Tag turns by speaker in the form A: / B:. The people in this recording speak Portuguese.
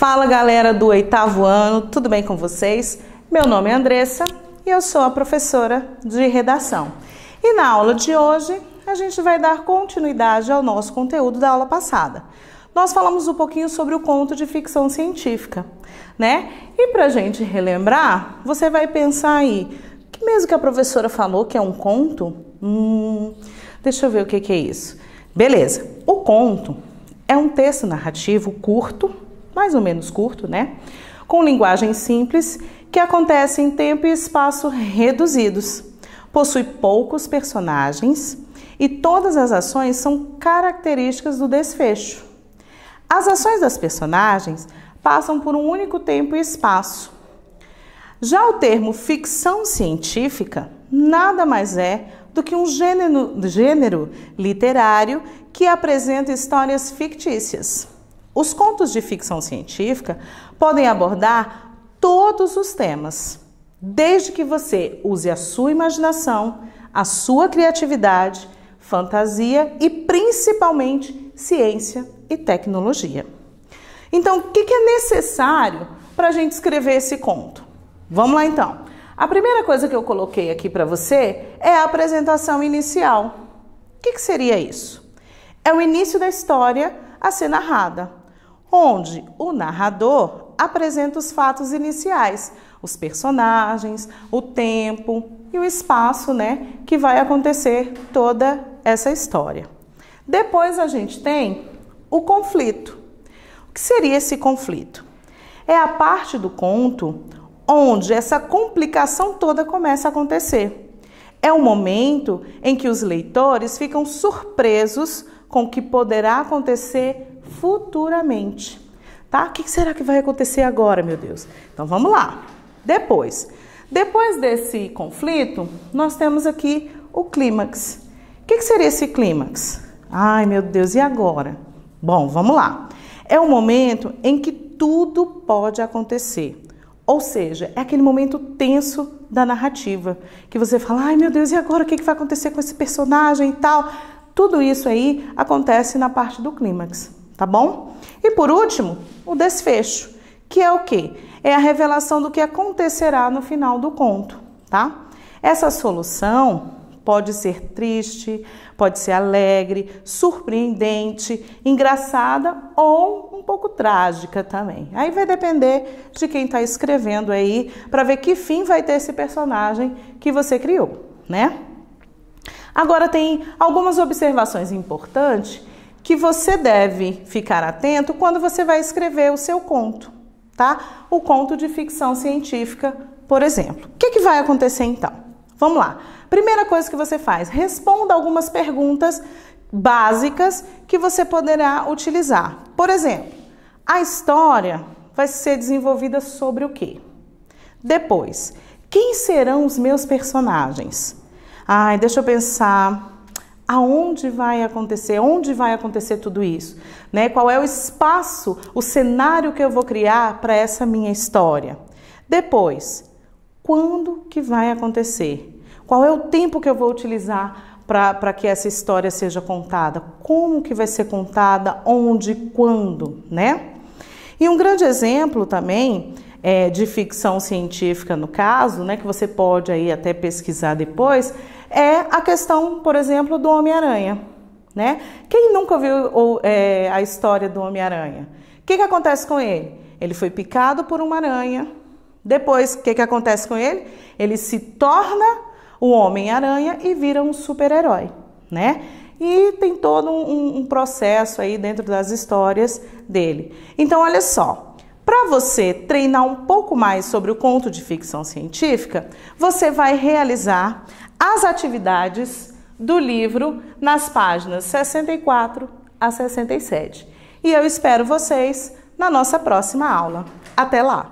A: Fala galera do 8º ano, tudo bem com vocês? Meu nome é Andressa e eu sou a professora de redação. E na aula de hoje a gente vai dar continuidade ao nosso conteúdo da aula passada. Nós falamos um pouquinho sobre o conto de ficção científica, né? E pra gente relembrar, você vai pensar aí, que mesmo que a professora falou que é um conto? Deixa eu ver o que é isso. Beleza, o conto é um texto narrativo curto, mais ou menos curto, né? Com linguagem simples, que acontece em tempo e espaço reduzidos. Possui poucos personagens e todas as ações são características do desfecho. As ações das personagens passam por um único tempo e espaço. Já o termo ficção científica nada mais é do que um gênero literário que apresenta histórias fictícias. Os contos de ficção científica podem abordar todos os temas, desde que você use a sua imaginação, a sua criatividade, fantasia e principalmente ciência e tecnologia. Então, o que é necessário para a gente escrever esse conto? Vamos lá então. A primeira coisa que eu coloquei aqui para você é a apresentação inicial. O que seria isso? É o início da história a ser narrada, onde o narrador apresenta os fatos iniciais, os personagens, o tempo e o espaço, né, que vai acontecer toda essa história. Depois a gente tem o conflito. O que seria esse conflito? É a parte do conto onde essa complicação toda começa a acontecer. É o momento em que os leitores ficam surpresos com o que poderá acontecer futuramente, tá? O que será que vai acontecer agora, meu Deus? Então vamos lá. Depois desse conflito, nós temos aqui o clímax. O que seria esse clímax? Ai, meu Deus, e agora? Bom, vamos lá. É o momento em que tudo pode acontecer. Ou seja, é aquele momento tenso da narrativa, que você fala, ai meu Deus, e agora o que vai acontecer com esse personagem e tal? Tudo isso aí acontece na parte do clímax, tá bom? E por último, o desfecho, que é o quê? É a revelação do que acontecerá no final do conto, tá? Essa solução pode ser triste, pode ser alegre, surpreendente, engraçada ou um pouco trágica também. Aí vai depender de quem está escrevendo aí para ver que fim vai ter esse personagem que você criou, né? Agora tem algumas observações importantes que você deve ficar atento quando você vai escrever o seu conto, tá? O conto de ficção científica, por exemplo. O que vai acontecer então? Vamos lá. Primeira coisa que você faz, responda algumas perguntas básicas que você poderá utilizar. Por exemplo, a história vai ser desenvolvida sobre o quê? Depois, quem serão os meus personagens? Ai, deixa eu pensar, aonde vai acontecer? Onde vai acontecer tudo isso? Né? Qual é o espaço, o cenário que eu vou criar para essa minha história? Depois, quando que vai acontecer? Qual é o tempo que eu vou utilizar para que essa história seja contada? Como que vai ser contada? Onde? Quando? Né? E um grande exemplo também de ficção científica, no caso, né, que você pode aí até pesquisar depois, é a questão, por exemplo, do Homem-Aranha. Né? Quem nunca viu a história do Homem-Aranha? O que acontece com ele? Ele foi picado por uma aranha. Depois, o que acontece com ele? Ele se torna o Homem-Aranha e vira um super-herói, né? E tem todo um processo aí dentro das histórias dele. Então, olha só, para você treinar um pouco mais sobre o conto de ficção científica, você vai realizar as atividades do livro nas páginas 64 a 67. E eu espero vocês na nossa próxima aula. Até lá!